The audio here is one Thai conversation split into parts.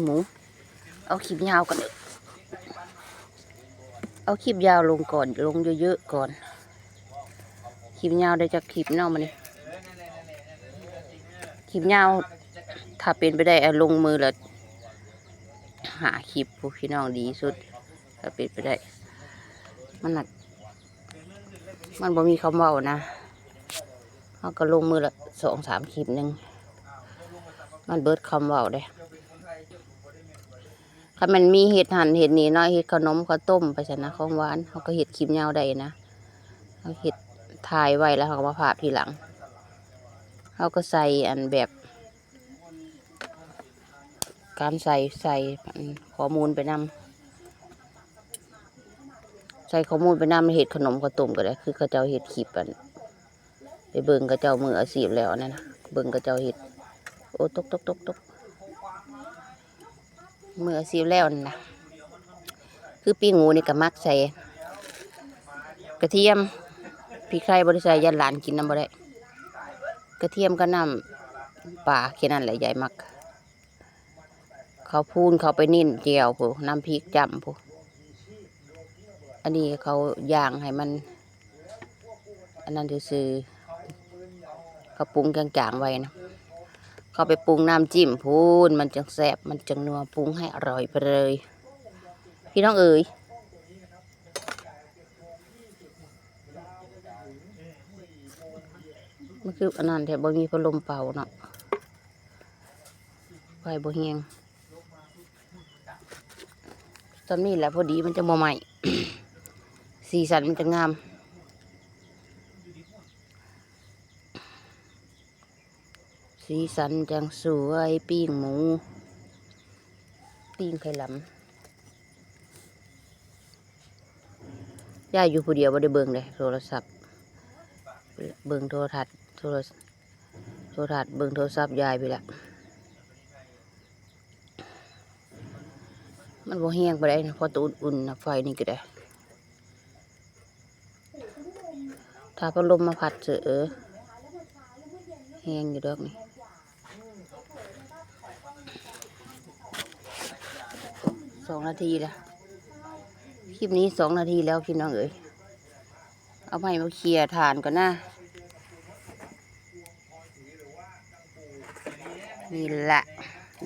หมูเอาคลิปยาวก่อนเอาคลิปยาวลงก่อนลงเยอะๆก่อนคลิปยาวได้จากคลิปเน่ามานี่คลิปยาวถ้าเป็นไปได้ลงมือแล้วหาคลิปผู้พี่น้องดีสุดถ้าเป็นไปได้มันหนักมันบ่มีคำเว้านะเขาก็ลงมือละ2-3คลิปหนึ่งมันเบิดคำเว้าได้ถ้ามันมีเห็ดหั่นเห็ดนี่น้อยเห็ดขนมข้าวต้มไปชนะของหวานเขาก็เห็ดคลิปยาวได้นะเขาเห็ดถ่ายไว้แล้วเขาก็มาผ่าทีหลังเขาก็ใส่อันแบบการใส่ข้อมูลไปนำใส่ข้อมูลไปนำเห็ดขนมข้าวต้มก็ได้คือเขาเจ้าเห็ดคลิปอันไปเบิ่งเขาเจ้ามืออาชีพแล้วนั่นนะเบิ่งเขาเจ้าเห็ดโอ้ตกมืออาชีพแล้วนั่นนะคือปีงูนี่ก็มักใส่กระเทียมพริกไทยบริใส่ยันหลานกินน้ำบ่ได้กระเทียมก็น้ำปลาแค่นั้นแหละใหญ่มักเขาพูนเขาไปนิ่นเจียวผู้น้ำพริกจำผู้อันนี้เขาย่างให้มันอันนั้นซื้อเขาปรุงจางๆไว้นะเขาไปปรุงน้ำจิ้มพูนมันจังแซ่บมันจังนัวปรุงให้อร่อยไปเลยพี่น้องเอ๋ยมันคืออันนั้นแถบบ่มีพัดลมเป่าเนาะไฟบ่เฮียงตอนนี้แหละพอดีมันจะบ่ใหม่ สีสันมันจะงามสีสันจังสวยปิ้งหมูปิ้งไข่หลำย่าอยู่ผู้เดียวบ่ได้เบิ่งเลยโทรศัพท์เบิ่งโทรทัศน์เบิ่งโทรศัพท์ยายไปละมันบ่แห้งไปได้นะพอตัวอุ่นๆนะไฟนี่ก็ได้ถ้าพัดลมมาพัดแห้งอยู่ดอกนี่2 นาทีละคลิปนี้2 นาทีแล้วพี่น้องเอ๋ยเอาไม้มาเคลียร์ฐานก่อนนะนี่แหละ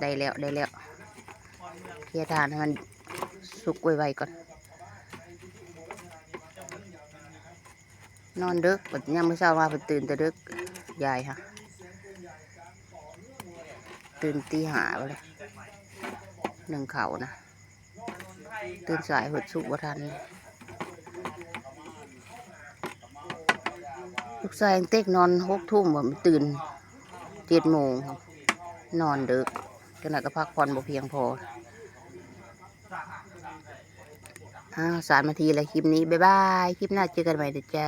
ได้แล้วเคลียร์ฐานให้มันสุกไวๆก่อนนอนดึกปัดยังไม่เช้ามาปัดตื่นแต่ดึกยายค่ะตื่นตี 5เลย1เข่านะตื่นสายหดสุกบ่ทันลูกชายเต็กนอน6 ทุ่มผมตื่น7 โมงนอนดึกขณะก็พักผ่อนบ่เพียงพอ3 นาทีเลยคลิปนี้บ๊ายบายคลิปหน้าเจอกันใหม่เด้อจ้า